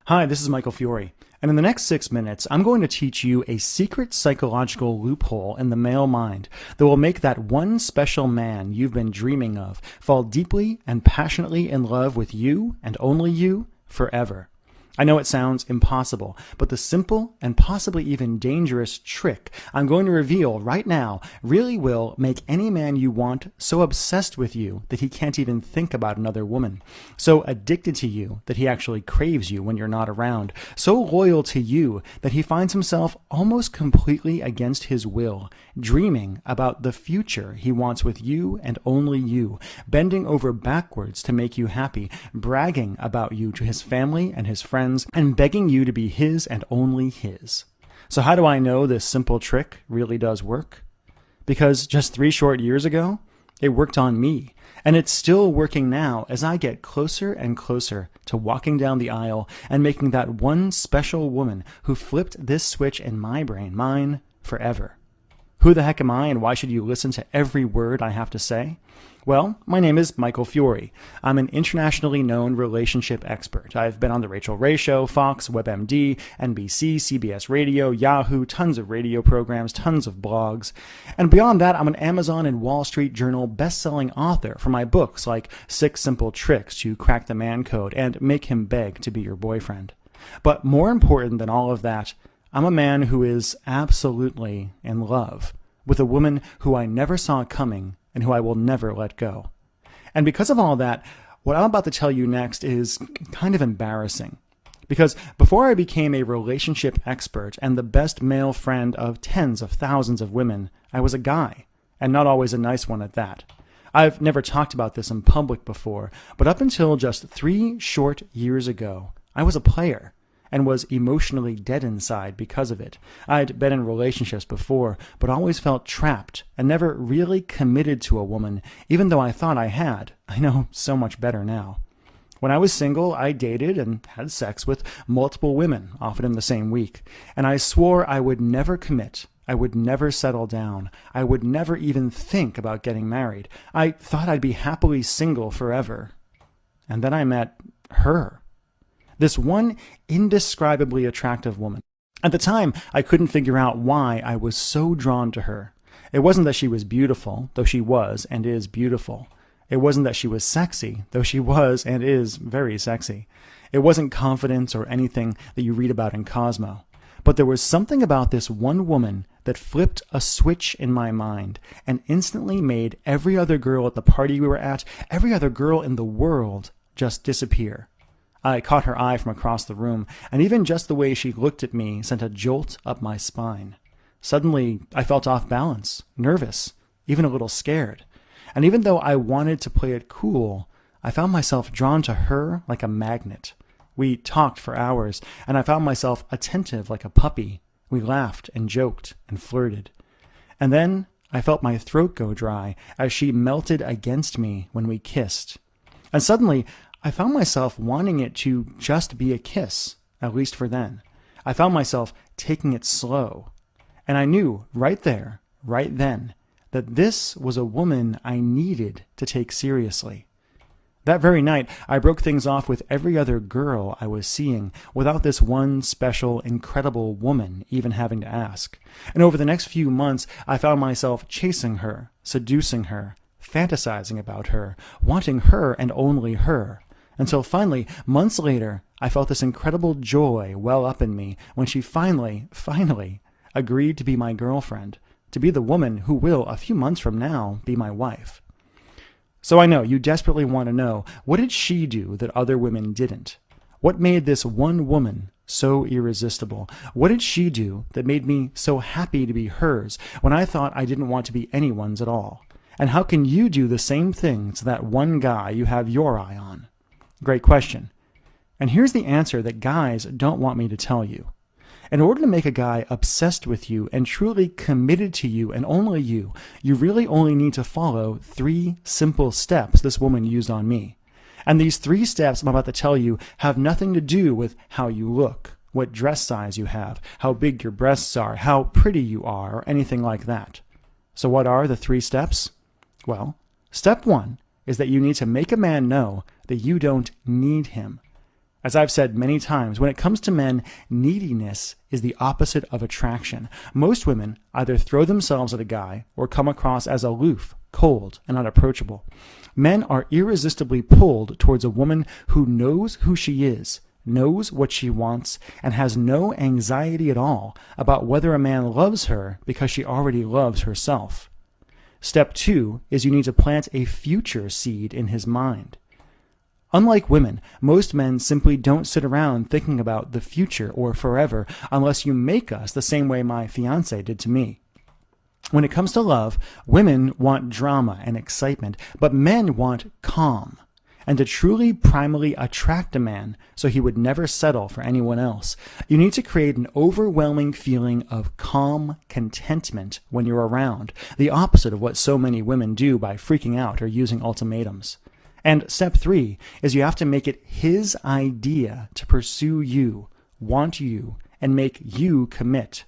Hi, this is Michael Fiore, and in the next 6 minutes, I'm going to teach you a secret psychological loophole in the male mind that will make that one special man you've been dreaming of fall deeply and passionately in love with you and only you forever. I know it sounds impossible, but the simple and possibly even dangerous trick I'm going to reveal right now really will make any man you want so obsessed with you that he can't even think about another woman, so addicted to you that he actually craves you when you're not around, so loyal to you that he finds himself almost completely against his will, dreaming about the future he wants with you and only you, bending over backwards to make you happy, bragging about you to his family and his friends, and begging you to be his and only his. So how do I know this simple trick really does work? Because just 3 short years ago, it worked on me, and it's still working now as I get closer and closer to walking down the aisle and making that one special woman who flipped this switch in my brain mine forever. Who the heck am I, and why should you listen to every word I have to say? Well, my name is Michael Fiore. I'm an internationally known relationship expert. I've been on The Rachel Ray Show, Fox, WebMD, NBC, CBS Radio, Yahoo, tons of radio programs, tons of blogs. And beyond that, I'm an Amazon and Wall Street Journal best-selling author for my books like 6 Simple Tricks to Crack the Man Code and Make Him Beg to Be Your Boyfriend. But more important than all of that, I'm a man who is absolutely in love with a woman who I never saw coming and who I will never let go. And because of all that, what I'm about to tell you next is kind of embarrassing. Because before I became a relationship expert and the best male friend of tens of thousands of women, I was a guy, and not always a nice one at that. I've never talked about this in public before, but up until just 3 short years ago, I was a player and was emotionally dead inside because of it. I'd been in relationships before, but always felt trapped and never really committed to a woman, even though I thought I had. I know so much better now. When I was single, I dated and had sex with multiple women, often in the same week, and I swore I would never commit. I would never settle down. I would never even think about getting married. I thought I'd be happily single forever. And then I met her. This one indescribably attractive woman. At the time, I couldn't figure out why I was so drawn to her. It wasn't that she was beautiful, though she was and is beautiful. It wasn't that she was sexy, though she was and is very sexy. It wasn't confidence or anything that you read about in Cosmo. But there was something about this one woman that flipped a switch in my mind and instantly made every other girl at the party we were at, every other girl in the world, just disappear. I caught her eye from across the room, and even just the way she looked at me sent a jolt up my spine. Suddenly, I felt off balance, nervous, even a little scared. And even though I wanted to play it cool, I found myself drawn to her like a magnet. We talked for hours, and I found myself attentive like a puppy. We laughed and joked and flirted. And then I felt my throat go dry as she melted against me when we kissed. And suddenly, I found myself wanting it to just be a kiss, at least for then. I found myself taking it slow. And I knew right there, right then, that this was a woman I needed to take seriously. That very night, I broke things off with every other girl I was seeing without this one special, incredible woman even having to ask. And over the next few months, I found myself chasing her, seducing her, fantasizing about her, wanting her and only her. Until finally, months later, I felt this incredible joy well up in me when she finally agreed to be my girlfriend, to be the woman who will, a few months from now, be my wife. So I know you desperately want to know, what did she do that other women didn't? What made this one woman so irresistible? What did she do that made me so happy to be hers when I thought I didn't want to be anyone's at all? And how can you do the same thing to that one guy you have your eye on? Great question. And here's the answer that guys don't want me to tell you. In order to make a guy obsessed with you and truly committed to you and only you really only need to follow 3 simple steps this woman used on me. And these 3 steps I'm about to tell you have nothing to do with how you look, what dress size you have, how big your breasts are, how pretty you are, or anything like that. So what are the 3 steps? Well, step 1 is that you need to make a man know that you don't need him. As I've said many times, when it comes to men, neediness is the opposite of attraction. Most women either throw themselves at a guy or come across as aloof, cold, and unapproachable. Men are irresistibly pulled towards a woman who knows who she is, knows what she wants, and has no anxiety at all about whether a man loves her because she already loves herself. Step 2 is you need to plant a future seed in his mind. Unlike women, most men simply don't sit around thinking about the future or forever unless you make us the same way my fiancé did to me. When it comes to love, women want drama and excitement, but men want calm. And to truly primally attract a man so he would never settle for anyone else, you need to create an overwhelming feeling of calm contentment when you're around, the opposite of what so many women do by freaking out or using ultimatums. And step 3 is you have to make it his idea to pursue you, want you, and make you commit.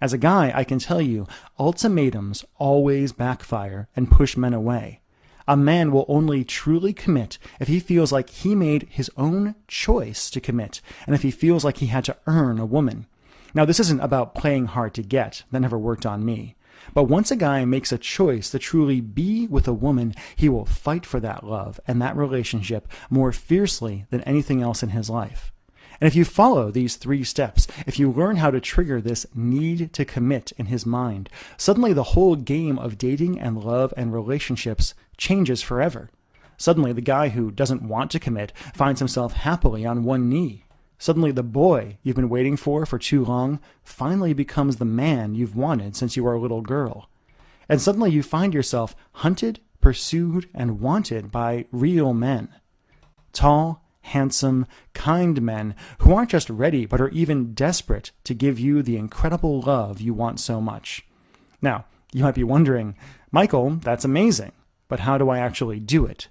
As a guy, I can tell you, ultimatums always backfire and push men away. A man will only truly commit if he feels like he made his own choice to commit, and if he feels like he had to earn a woman. Now, this isn't about playing hard to get. That never worked on me. But once a guy makes a choice to truly be with a woman, he will fight for that love and that relationship more fiercely than anything else in his life. And if you follow these 3 steps, if you learn how to trigger this need to commit in his mind, suddenly the whole game of dating and love and relationships changes forever. Suddenly the guy who doesn't want to commit finds himself happily on one knee. Suddenly the boy you've been waiting for too long finally becomes the man you've wanted since you were a little girl. And suddenly you find yourself hunted, pursued, and wanted by real men. Tall, handsome, kind men who aren't just ready but are even desperate to give you the incredible love you want so much. Now, you might be wondering, Michael, that's amazing, but how do I actually do it?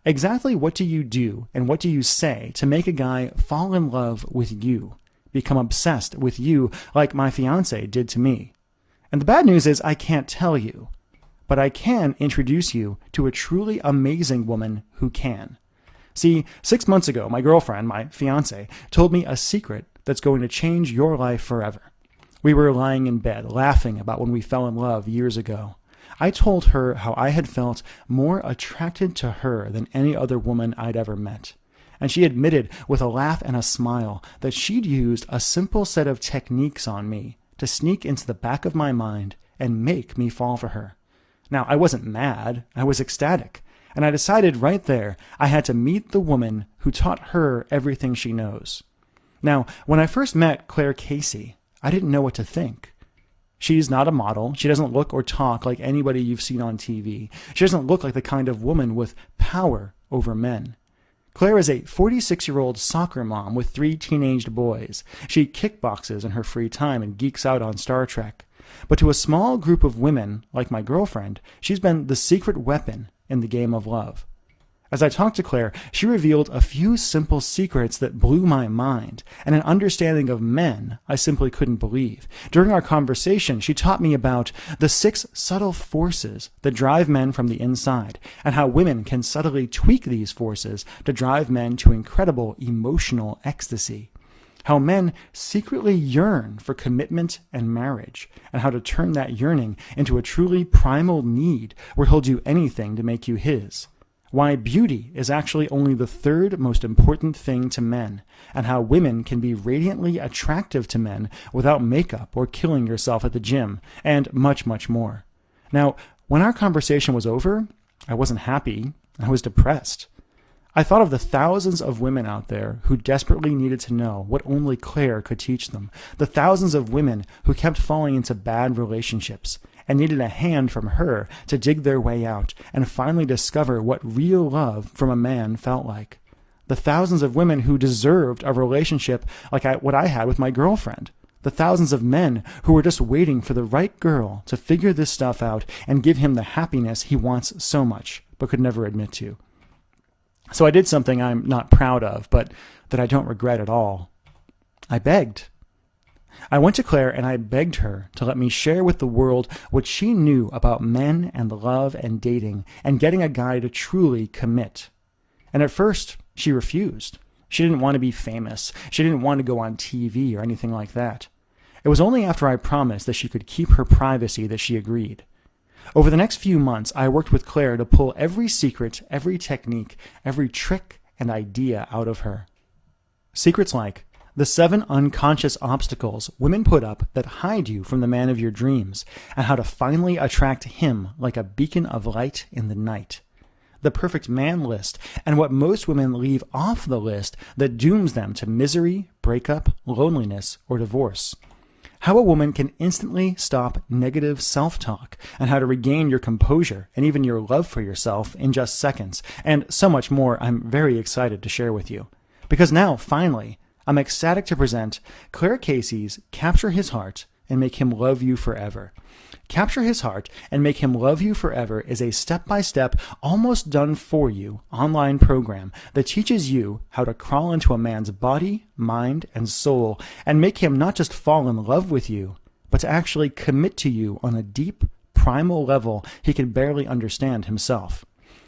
Exactly what do you do and what do you say to make a guy fall in love with you, become obsessed with you like my fiancé did to me? And the bad news is I can't tell you, but I can introduce you to a truly amazing woman who can. See, 6 months ago, my girlfriend, my fiancé, told me a secret that's going to change your life forever. We were lying in bed, laughing about when we fell in love years ago. I told her how I had felt more attracted to her than any other woman I'd ever met. And she admitted with a laugh and a smile that she'd used a simple set of techniques on me to sneak into the back of my mind and make me fall for her. Now, I wasn't mad, I was ecstatic. And I decided right there I had to meet the woman who taught her everything she knows. Now, when I first met Claire Casey, I didn't know what to think. She's not a model. She doesn't look or talk like anybody you've seen on TV. She doesn't look like the kind of woman with power over men. Claire is a 46-year-old soccer mom with 3 teenaged boys. She kickboxes in her free time and geeks out on Star Trek. But to a small group of women, like my girlfriend, she's been the secret weapon in the game of love. As I talked to Claire, she revealed a few simple secrets that blew my mind, and an understanding of men I simply couldn't believe. During our conversation, she taught me about the 6 subtle forces that drive men from the inside, and how women can subtly tweak these forces to drive men to incredible emotional ecstasy. How men secretly yearn for commitment and marriage, and how to turn that yearning into a truly primal need where he'll do anything to make you his. Why beauty is actually only the 3rd most important thing to men, and how women can be radiantly attractive to men without makeup or killing yourself at the gym, and much, much more. Now, when our conversation was over, I wasn't happy. I was depressed. I thought of the thousands of women out there who desperately needed to know what only Claire could teach them, the thousands of women who kept falling into bad relationships and needed a hand from her to dig their way out and finally discover what real love from a man felt like. The thousands of women who deserved a relationship like what I had with my girlfriend. The thousands of men who were just waiting for the right girl to figure this stuff out and give him the happiness he wants so much but could never admit to. So I did something I'm not proud of, but that I don't regret at all. I begged. I went to Claire and I begged her to let me share with the world what she knew about men and love and dating and getting a guy to truly commit. And at first, she refused. She didn't want to be famous. She didn't want to go on TV or anything like that. It was only after I promised that she could keep her privacy that she agreed. Over the next few months, I worked with Claire to pull every secret, every technique, every trick and idea out of her. Secrets like the 7 unconscious obstacles women put up that hide you from the man of your dreams, and how to finally attract him like a beacon of light in the night. The perfect man list, and what most women leave off the list that dooms them to misery, breakup, loneliness, or divorce. How a woman can instantly stop negative self-talk, and how to regain your composure and even your love for yourself in just seconds, and so much more I'm very excited to share with you. Because now, finally, I'm ecstatic to present Claire Casey's Capture His Heart and Make Him Love You Forever. Capture His Heart and Make Him Love You Forever is a step-by-step, almost done-for-you online program that teaches you how to crawl into a man's body, mind, and soul and make him not just fall in love with you, but to actually commit to you on a deep, primal level he can barely understand himself.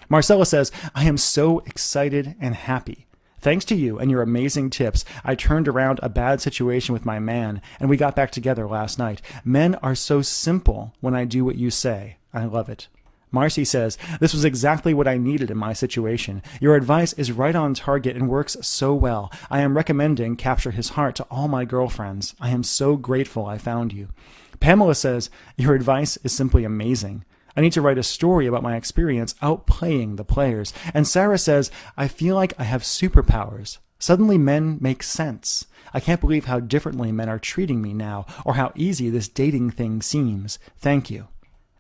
Marcella says, I am so excited and happy. Thanks to you and your amazing tips, I turned around a bad situation with my man, and we got back together last night. Men are so simple when I do what you say. I love it. Marcy says, this was exactly what I needed in my situation. Your advice is right on target and works so well. I am recommending Capture His Heart to all my girlfriends. I am so grateful I found you. Pamela says, your advice is simply amazing. I need to write a story about my experience outplaying the players. And Sarah says, I feel like I have superpowers. Suddenly men make sense. I can't believe how differently men are treating me now, or how easy this dating thing seems. Thank you.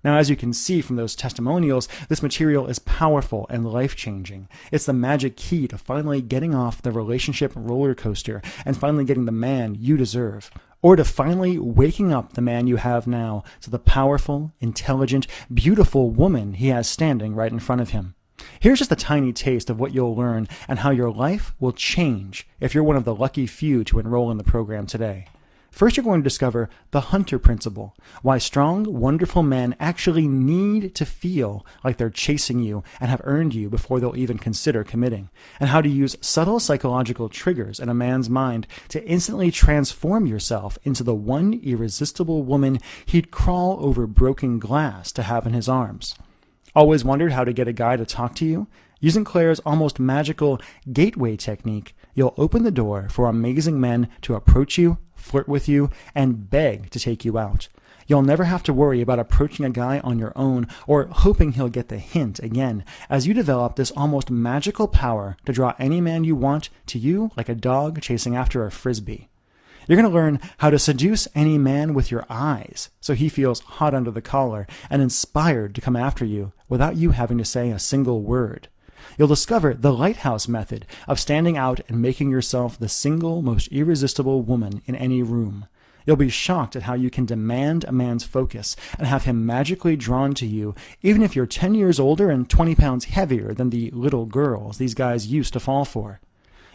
Now, as you can see from those testimonials, this material is powerful and life-changing. It's the magic key to finally getting off the relationship roller coaster and finally getting the man you deserve. Or to finally waking up the man you have now to the powerful, intelligent, beautiful woman he has standing right in front of him. Here's just a tiny taste of what you'll learn and how your life will change if you're one of the lucky few to enroll in the program today. First, you're going to discover the hunter principle, why strong, wonderful men actually need to feel like they're chasing you and have earned you before they'll even consider committing, and how to use subtle psychological triggers in a man's mind to instantly transform yourself into the one irresistible woman he'd crawl over broken glass to have in his arms. Always wondered how to get a guy to talk to you? Using Claire's almost magical gateway technique, you'll open the door for amazing men to approach you, flirt with you, and beg to take you out. You'll never have to worry about approaching a guy on your own or hoping he'll get the hint again, as you develop this almost magical power to draw any man you want to you like a dog chasing after a frisbee. You're going to learn how to seduce any man with your eyes so he feels hot under the collar and inspired to come after you without you having to say a single word. You'll discover the lighthouse method of standing out and making yourself the single most irresistible woman in any room. You'll be shocked at how you can demand a man's focus and have him magically drawn to you, even if you're 10 years older and 20 pounds heavier than the little girls these guys used to fall for.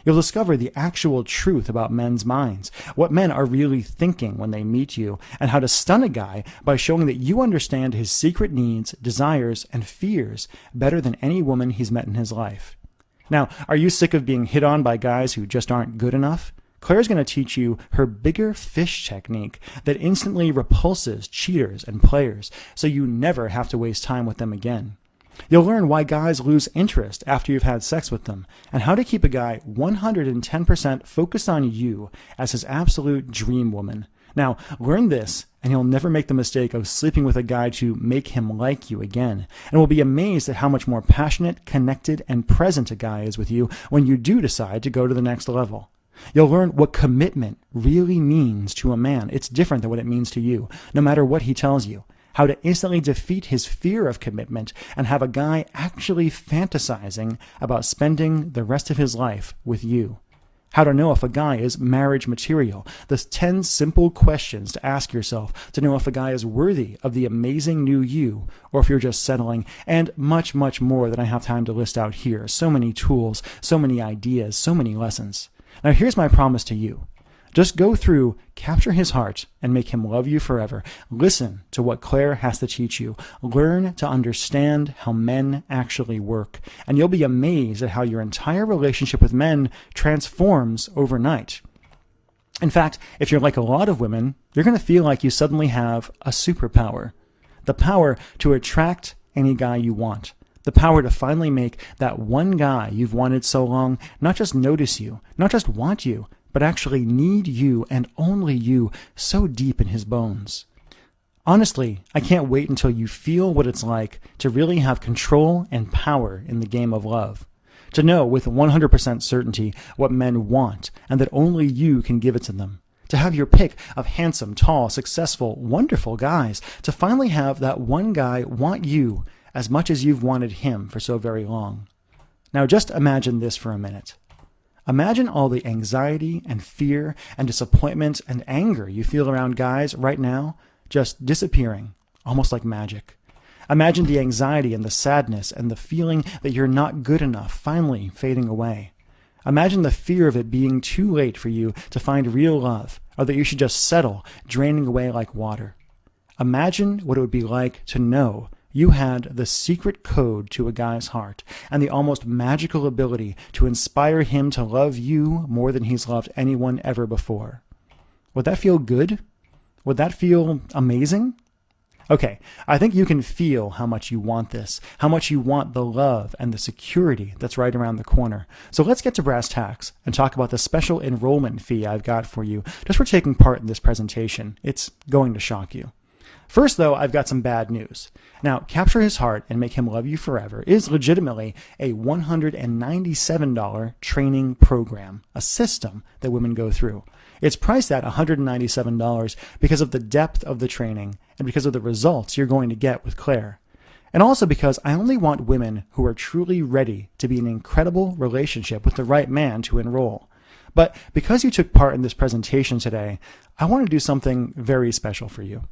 You'll discover the actual truth about men's minds, what men are really thinking when they meet you, and how to stun a guy by showing that you understand his secret needs, desires, and fears better than any woman he's met in his life. Now, are you sick of being hit on by guys who just aren't good enough? Claire's going to teach you her bigger fish technique that instantly repulses cheaters and players, so you never have to waste time with them again. You'll learn why guys lose interest after you've had sex with them, and how to keep a guy 110% focused on you as his absolute dream woman. Now, learn this, and you'll never make the mistake of sleeping with a guy to make him like you again, and will be amazed at how much more passionate, connected, and present a guy is with you when you do decide to go to the next level. You'll learn what commitment really means to a man. It's different than what it means to you, no matter what he tells you. How to instantly defeat his fear of commitment and have a guy actually fantasizing about spending the rest of his life with you. How to know if a guy is marriage material. The 10 simple questions to ask yourself to know if a guy is worthy of the amazing new you, or if you're just settling, and much, much more than I have time to list out here. So many tools, so many ideas, so many lessons. Now here's my promise to you. Just go through, capture his heart, and make him love you forever. Listen to what Claire has to teach you. Learn to understand how men actually work. And you'll be amazed at how your entire relationship with men transforms overnight. In fact, if you're like a lot of women, you're going to feel like you suddenly have a superpower. The power to attract any guy you want. The power to finally make that one guy you've wanted so long not just notice you, not just want you, but actually need you and only you so deep in his bones. Honestly, I can't wait until you feel what it's like to really have control and power in the game of love. To know with 100% certainty what men want and that only you can give it to them. To have your pick of handsome, tall, successful, wonderful guys. To finally have that one guy want you as much as you've wanted him for so very long. Now just imagine this for a minute. Imagine all the anxiety and fear and disappointment and anger you feel around guys right now just disappearing, almost like magic. Imagine the anxiety and the sadness and the feeling that you're not good enough finally fading away. Imagine the fear of it being too late for you to find real love, or that you should just settle, draining away like water. Imagine what it would be like to know you had the secret code to a guy's heart and the almost magical ability to inspire him to love you more than he's loved anyone ever before. Would that feel good? Would that feel amazing? Okay, I think you can feel how much you want this, how much you want the love and the security that's right around the corner. So let's get to brass tacks and talk about the special enrollment fee I've got for you just for taking part in this presentation. It's going to shock you. First, though, I've got some bad news. Now, Capture His Heart and Make Him Love You Forever is legitimately a $197 training program, a system that women go through. It's priced at $197 because of the depth of the training and because of the results you're going to get with Claire. And also because I only want women who are truly ready to be in an incredible relationship with the right man to enroll. But because you took part in this presentation today, I want to do something very special for you.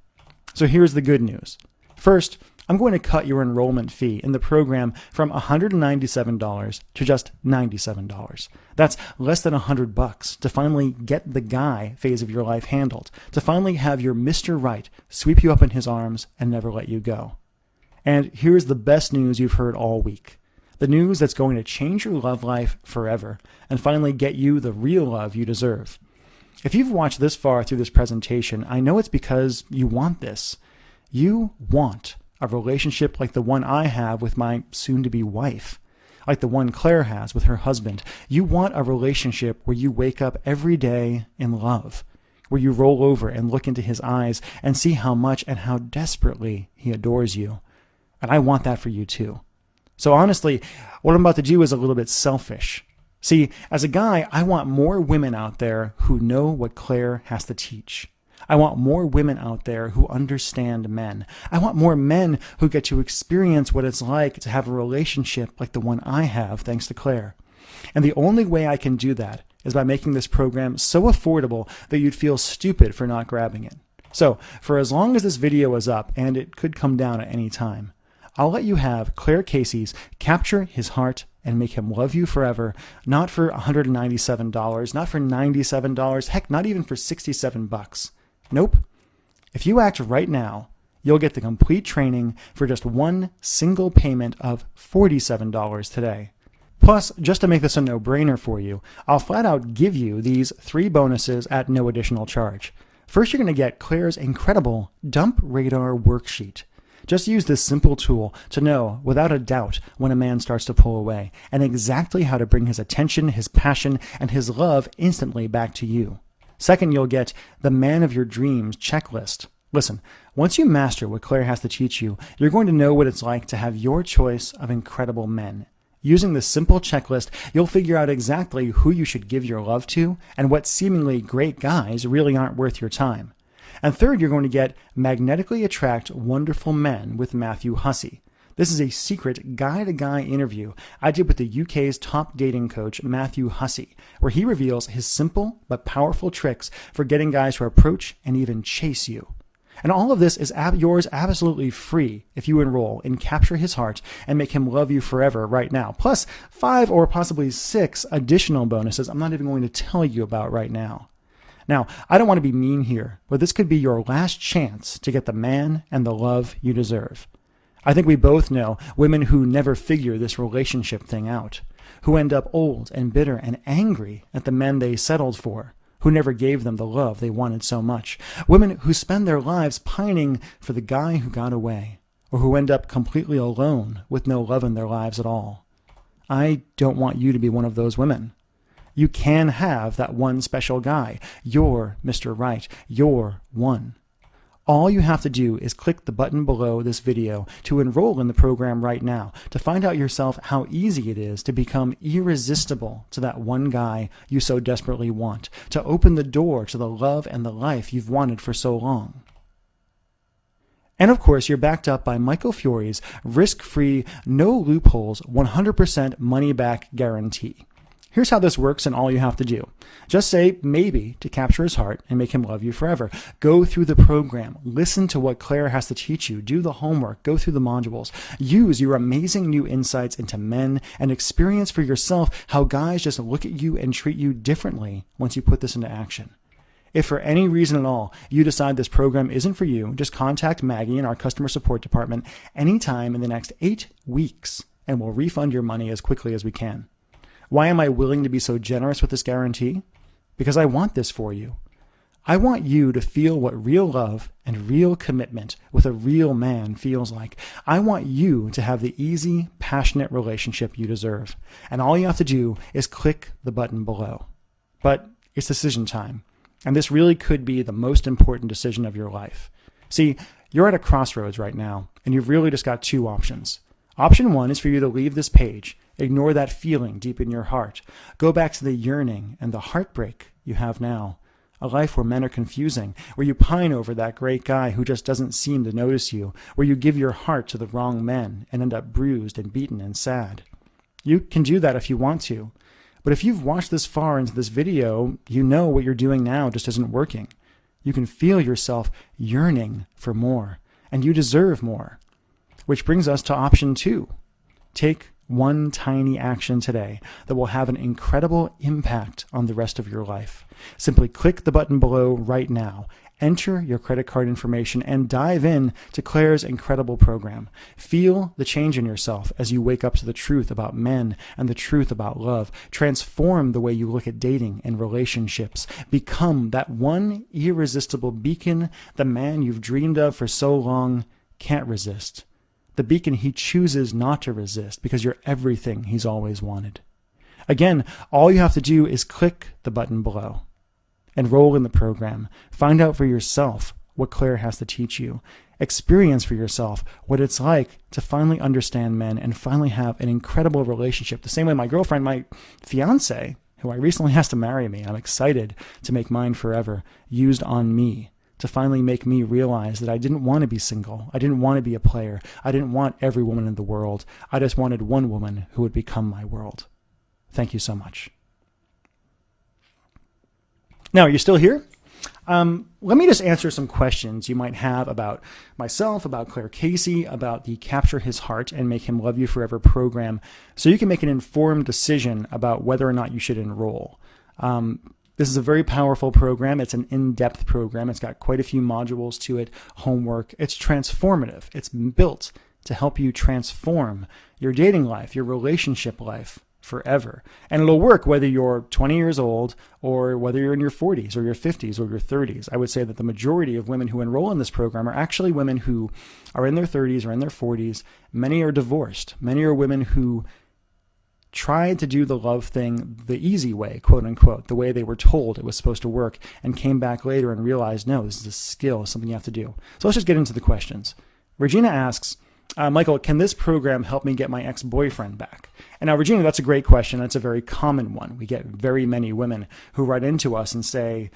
So here's the good news. First, I'm going to cut your enrollment fee in the program from $197 to just $97. That's less than $100 to finally get the guy phase of your life handled, to finally have your Mr. Right sweep you up in his arms and never let you go. And here's the best news you've heard all week. The news that's going to change your love life forever and finally get you the real love you deserve. If you've watched this far through this presentation, I know it's because you want this. You want a relationship like the one I have with my soon-to-be wife, like the one Claire has with her husband. You want a relationship where you wake up every day in love, where you roll over and look into his eyes and see how much and how desperately he adores you. And I want that for you too. So honestly, what I'm about to do is a little bit selfish. See, as a guy, I want more women out there who know what Claire has to teach. I want more women out there who understand men. I want more men who get to experience what it's like to have a relationship like the one I have, thanks to Claire. And the only way I can do that is by making this program so affordable that you'd feel stupid for not grabbing it. So, for as long as this video is up, and it could come down at any time, I'll let you have Claire Casey's Capture His Heart and Make Him Love You Forever, not for $197, not for $97, heck, not even for $67. Nope. If you act right now, you'll get the complete training for just one single payment of $47 today. Plus, just to make this a no-brainer for you, I'll flat out give you these 3 bonuses at no additional charge. First, you're going to get Claire's incredible Dump Radar worksheet. Just use this simple tool to know, without a doubt, when a man starts to pull away, and exactly how to bring his attention, his passion, and his love instantly back to you. Second, you'll get the Man of Your Dreams checklist. Listen, once you master what Claire has to teach you, you're going to know what it's like to have your choice of incredible men. Using this simple checklist, you'll figure out exactly who you should give your love to and what seemingly great guys really aren't worth your time. And third, you're going to get Magnetically Attract Wonderful Men with Matthew Hussey. This is a secret guy-to-guy interview I did with the UK's top dating coach, Matthew Hussey, where he reveals his simple but powerful tricks for getting guys to approach and even chase you. And all of this is yours absolutely free if you enroll in Capture His Heart and Make Him Love You Forever right now, plus 5 or possibly 6 additional bonuses I'm not even going to tell you about right now. Now, I don't want to be mean here, but this could be your last chance to get the man and the love you deserve. I think we both know women who never figure this relationship thing out, who end up old and bitter and angry at the men they settled for, who never gave them the love they wanted so much, women who spend their lives pining for the guy who got away, or who end up completely alone with no love in their lives at all. I don't want you to be one of those women. You can have that one special guy. You're Mr. Right. You're one. All you have to do is click the button below this video to enroll in the program right now, to find out yourself how easy it is to become irresistible to that one guy you so desperately want, to open the door to the love and the life you've wanted for so long. And of course, you're backed up by Michael Fiore's risk-free, no loopholes, 100% money-back guarantee. Here's how this works and all you have to do. Just say maybe to capture his heart and make him love you forever. Go through the program. Listen to what Claire has to teach you. Do the homework. Go through the modules. Use your amazing new insights into men and experience for yourself how guys just look at you and treat you differently once you put this into action. If for any reason at all you decide this program isn't for you, just contact Maggie in our customer support department anytime in the next 8 weeks and we'll refund your money as quickly as we can. Why am I willing to be so generous with this guarantee? Because I want this for you. I want you to feel what real love and real commitment with a real man feels like. I want you to have the easy, passionate relationship you deserve. And all you have to do is click the button below. But it's decision time. And this really could be the most important decision of your life. See, you're at a crossroads right now, and you've really just got two options. Option one is for you to leave this page. Ignore that feeling deep in your heart. Go back to the yearning and the heartbreak you have now. A life where men are confusing, where you pine over that great guy who just doesn't seem to notice you, where you give your heart to the wrong men and end up bruised and beaten and sad. You can do that if you want to. But if you've watched this far into this video, you know what you're doing now just isn't working. You can feel yourself yearning for more, and you deserve more. Which brings us to option two. Take one tiny action today that will have an incredible impact on the rest of your life. Simply click the button below right now, enter your credit card information, and dive in to Claire's incredible program. Feel the change in yourself as you wake up to the truth about men and the truth about love. Transform the way you look at dating and relationships. Become that one irresistible beacon the man you've dreamed of for so long can't resist. The beacon he chooses not to resist because you're everything he's always wanted. Again, all you have to do is click the button below. Enroll in the program. Find out for yourself what Claire has to teach you. Experience for yourself what it's like to finally understand men and finally have an incredible relationship. The same way my girlfriend, my fiance, who I recently asked to marry me, I'm excited to make mine forever, used on me. To finally make me realize that I didn't want to be single. I didn't want to be a player. I didn't want every woman in the world. I just wanted one woman who would become my world. Thank you so much. Now, are you still here? Let me just answer some questions you might have about myself, about Claire Casey, about the Capture His Heart and Make Him Love You Forever program, so you can make an informed decision about whether or not you should enroll. This is a very powerful program. It's an in-depth program. It's got quite a few modules to it, homework. It's transformative. It's built to help you transform your dating life, your relationship life forever. And it'll work whether you're 20 years old or whether you're in your 40s or your 50s or your 30s. I would say that the majority of women who enroll in this program are actually women who are in their 30s or in their 40s. Many are divorced. Many are women who tried to do the love thing the easy way, quote unquote, the way they were told it was supposed to work, and came back later and realized, no, this is a skill, something you have to do. So let's just get into the questions. Regina asks, Michael, can this program help me get my ex-boyfriend back? And now, Regina, that's a great question. That's a very common one. We get very many women who write into us and say,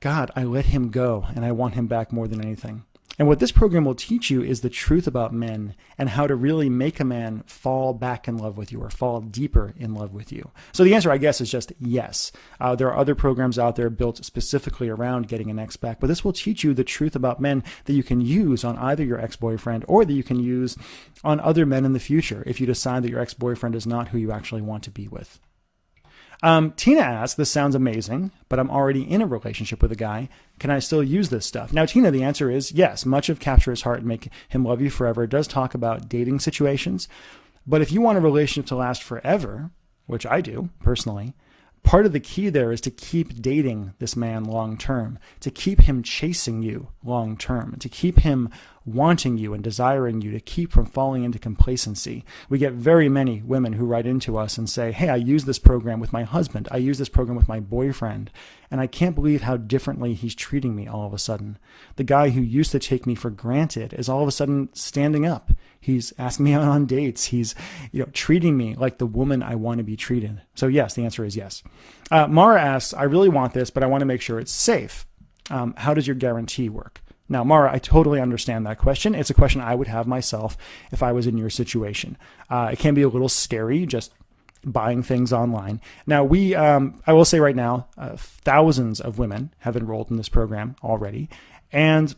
God, I let him go and I want him back more than anything. And what this program will teach you is the truth about men and how to really make a man fall back in love with you or fall deeper in love with you. So the answer, I guess, is just yes. There are other programs out there built specifically around getting an ex back, but this will teach you the truth about men that you can use on either your ex-boyfriend or that you can use on other men in the future if you decide that your ex-boyfriend is not who you actually want to be with. Tina asks, this sounds amazing, but I'm already in a relationship with a guy. Can I still use this stuff? Now, Tina, the answer is yes. Much of Capture His Heart and Make Him Love You Forever does talk about dating situations. But if you want a relationship to last forever, which I do personally, part of the key there is to keep dating this man long term, to keep him chasing you long term, to keep him wanting you and desiring you, to keep from falling into complacency. We get very many women who write into us and say, hey, I use this program with my husband. I use this program with my boyfriend, and I can't believe how differently he's treating me all of a sudden. The guy who used to take me for granted is all of a sudden standing up. He's asking me out on dates. He's, treating me like the woman I want to be treated. So yes, the answer is yes. Mara asks, I really want this, but I want to make sure it's safe. How does your guarantee work? Now, Mara, I totally understand that question. It's a question I would have myself if I was in your situation. It can be a little scary just buying things online. Now, I will say right now, thousands of women have enrolled in this program already. And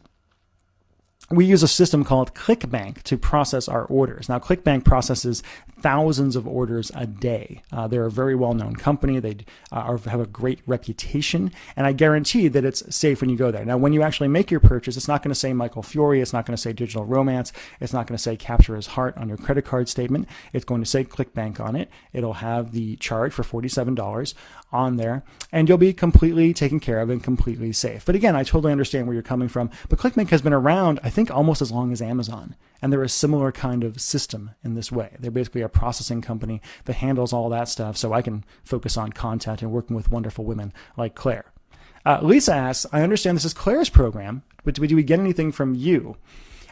we use a system called ClickBank to process our orders. Now, ClickBank processes thousands of orders a day. They're a very well-known company. They have a great reputation, and I guarantee that it's safe when you go there. Now, when you actually make your purchase, it's not going to say Michael Fiore. It's not going to say digital romance. It's not going to say Capture His Heart on your credit card statement. It's going to say ClickBank on it. It'll have the charge for $47 on there, and you'll be completely taken care of and completely safe. But again, I totally understand where you're coming from. But ClickBank has been around, I think, almost as long as Amazon. And they're a similar kind of system in this way. They're basically a processing company that handles all that stuff so I can focus on content and working with wonderful women like Claire. Lisa asks, I understand this is Claire's program, but do we get anything from you?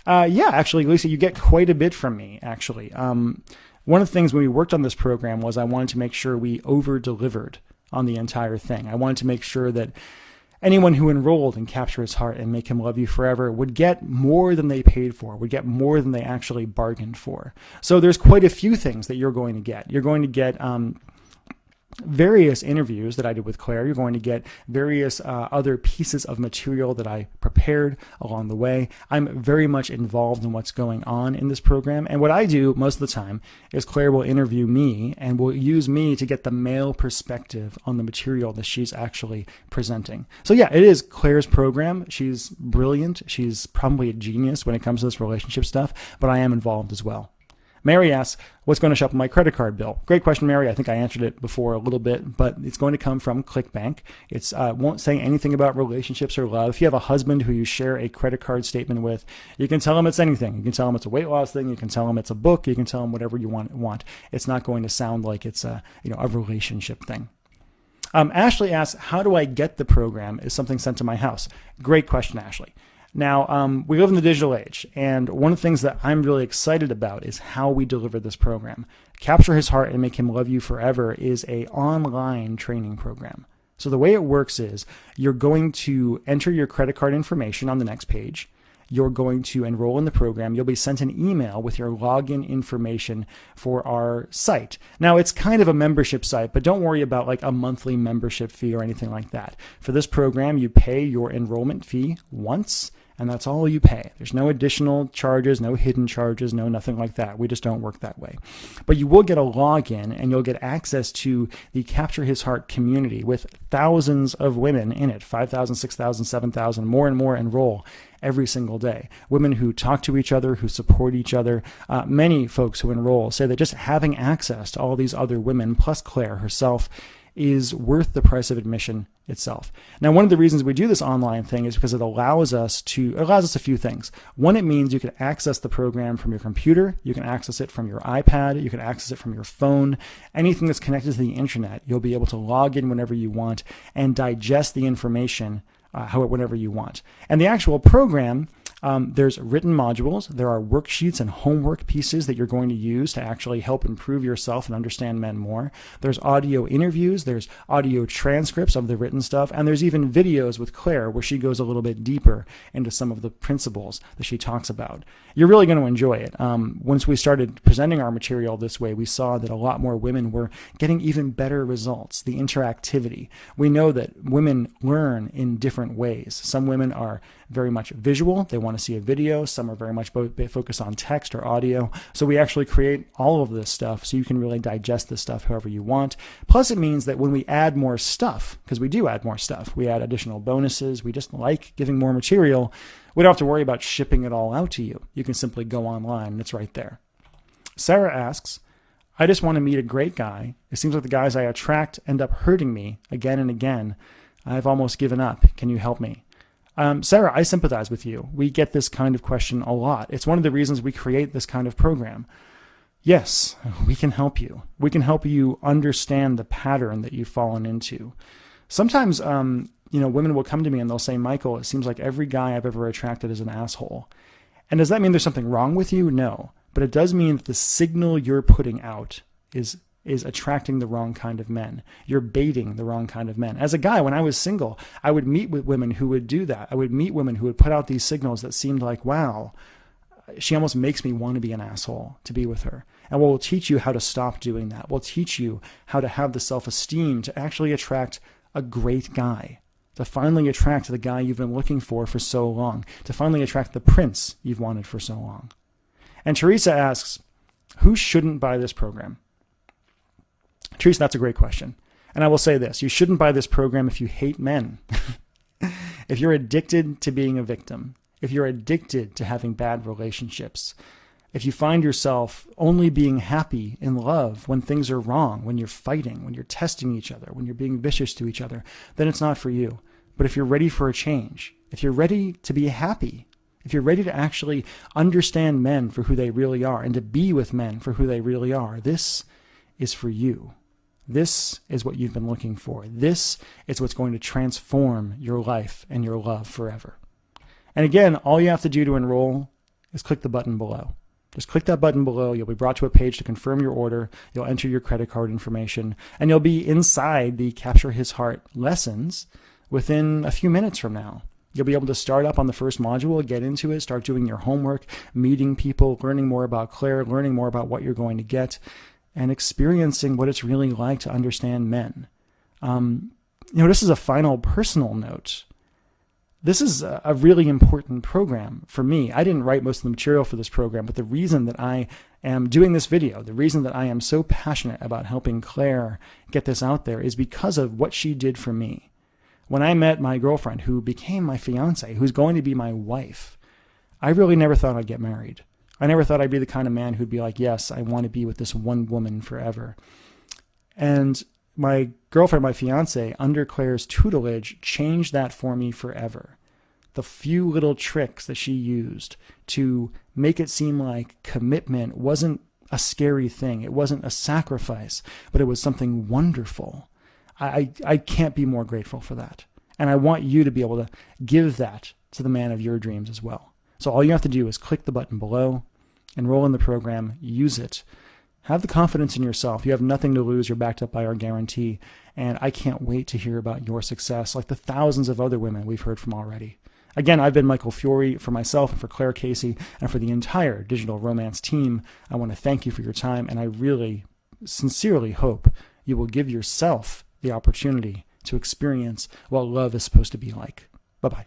Yeah, actually, Lisa, you get quite a bit from me, actually. One of the things when we worked on this program was I wanted to make sure we over-delivered on the entire thing. I wanted to make sure that anyone who enrolled in Capture His Heart and Make Him Love You Forever would get more than they paid for, would get more than they actually bargained for. So there's quite a few things that you're going to get. You're going to get various interviews that I did with Claire. You're going to get various other pieces of material that I prepared along the way. I'm very much involved in what's going on in this program. And what I do most of the time is Claire will interview me and will use me to get the male perspective on the material that she's actually presenting. So yeah, it is Claire's program. She's brilliant. She's probably a genius when it comes to this relationship stuff, but I am involved as well. Mary asks, what's going to show up on my credit card bill? Great question, Mary. I think I answered it before a little bit, but it's going to come from ClickBank. It won't say anything about relationships or love. If you have a husband who you share a credit card statement with, you can tell him it's anything. You can tell him it's a weight loss thing. You can tell him it's a book. You can tell him whatever you want. It's not going to sound like it's a relationship thing. Ashley asks, how do I get the program? Is something sent to my house? Great question, Ashley. Now, we live in the digital age, and one of the things that I'm really excited about is how we deliver this program. Capture His Heart and Make Him Love You Forever is an online training program. So the way it works is you're going to enter your credit card information on the next page. You're going to enroll in the program. You'll be sent an email with your login information for our site. Now, it's kind of a membership site, but don't worry about like a monthly membership fee or anything like that. For this program, you pay your enrollment fee once, and that's all you pay. There's no additional charges, no hidden charges, no nothing like that. We just don't work that way. But you will get a login, and you'll get access to the Capture His Heart community with thousands of women in it, 5,000, 6,000, 7,000, more and more enroll every single day. Women who talk to each other, who support each other. Many folks who enroll say that just having access to all these other women, plus Claire herself, is worth the price of admission itself. Now, one of the reasons we do this online thing is because it allows us a few things. One, it means you can access the program from your computer, you can access it from your iPad, you can access it from your phone, anything that's connected to the internet. You'll be able to log in whenever you want and digest the information whenever you want. And the actual program, there's written modules, there are worksheets and homework pieces that you're going to use to actually help improve yourself and understand men more. There's audio interviews, there's audio transcripts of the written stuff, and there's even videos with Claire where she goes a little bit deeper into some of the principles that she talks about. You're really going to enjoy it. Once we started presenting our material this way, we saw that a lot more women were getting even better results, the interactivity. We know that women learn in different ways. Some women are very much visual. They want want to see a video. Some are very much focused on text or audio. So we actually create all of this stuff so you can really digest this stuff however you want. Plus it means that when we add more stuff, because we do add more stuff, we add additional bonuses, we just like giving more material, we don't have to worry about shipping it all out to you. You can simply go online and it's right there. Sarah asks, I just want to meet a great guy. It seems like the guys I attract end up hurting me again and again. I've almost given up. Can you help me? Sarah, I sympathize with you. We get this kind of question a lot. It's one of the reasons we create this kind of program. Yes, we can help you. We can help you understand the pattern that you've fallen into. Sometimes, women will come to me and they'll say, Michael, it seems like every guy I've ever attracted is an asshole. And does that mean there's something wrong with you? No. But it does mean that the signal you're putting out is attracting the wrong kind of men. You're baiting the wrong kind of men. As a guy, when I was single, I would meet with women who would do that. I would meet women who would put out these signals that seemed like, wow, she almost makes me want to be an asshole to be with her. And we'll teach you how to stop doing that. We'll teach you how to have the self-esteem to actually attract a great guy, to finally attract the guy you've been looking for so long, to finally attract the prince you've wanted for so long. And Teresa asks, who shouldn't buy this program? Teresa, that's a great question. And I will say this, you shouldn't buy this program if you hate men. If you're addicted to being a victim, if you're addicted to having bad relationships, if you find yourself only being happy in love when things are wrong, when you're fighting, when you're testing each other, when you're being vicious to each other, then it's not for you. But if you're ready for a change, if you're ready to be happy, if you're ready to actually understand men for who they really are and to be with men for who they really are, this is for you. This is what you've been looking for. This is what's going to transform your life and your love forever. And again, all you have to do to enroll is click the button below. Just click that button below. You'll be brought to a page to confirm your order. You'll enter your credit card information, and you'll be inside the Capture His Heart lessons within a few minutes from now. You'll be able to start up on the first module, get into it, start doing your homework, meeting people, learning more about Claire, learning more about what you're going to get, and experiencing what it's really like to understand men. This is a final personal note. This is a really important program for me. I didn't write most of the material for this program, but the reason that I am doing this video, the reason that I am so passionate about helping Claire get this out there is because of what she did for me. When I met my girlfriend, who became my fiance, who's going to be my wife, I really never thought I'd get married. I never thought I'd be the kind of man who'd be like, yes, I want to be with this one woman forever. And my girlfriend, my fiance, under Claire's tutelage, changed that for me forever. The few little tricks that she used to make it seem like commitment wasn't a scary thing. It wasn't a sacrifice, but it was something wonderful. I can't be more grateful for that. And I want you to be able to give that to the man of your dreams as well. So all you have to do is click the button below, enroll in the program, use it. Have the confidence in yourself. You have nothing to lose. You're backed up by our guarantee. And I can't wait to hear about your success, like the thousands of other women we've heard from already. Again, I've been Michael Fiore. For myself and for Claire Casey and for the entire Digital Romance team, I want to thank you for your time, and I really sincerely hope you will give yourself the opportunity to experience what love is supposed to be like. Bye-bye.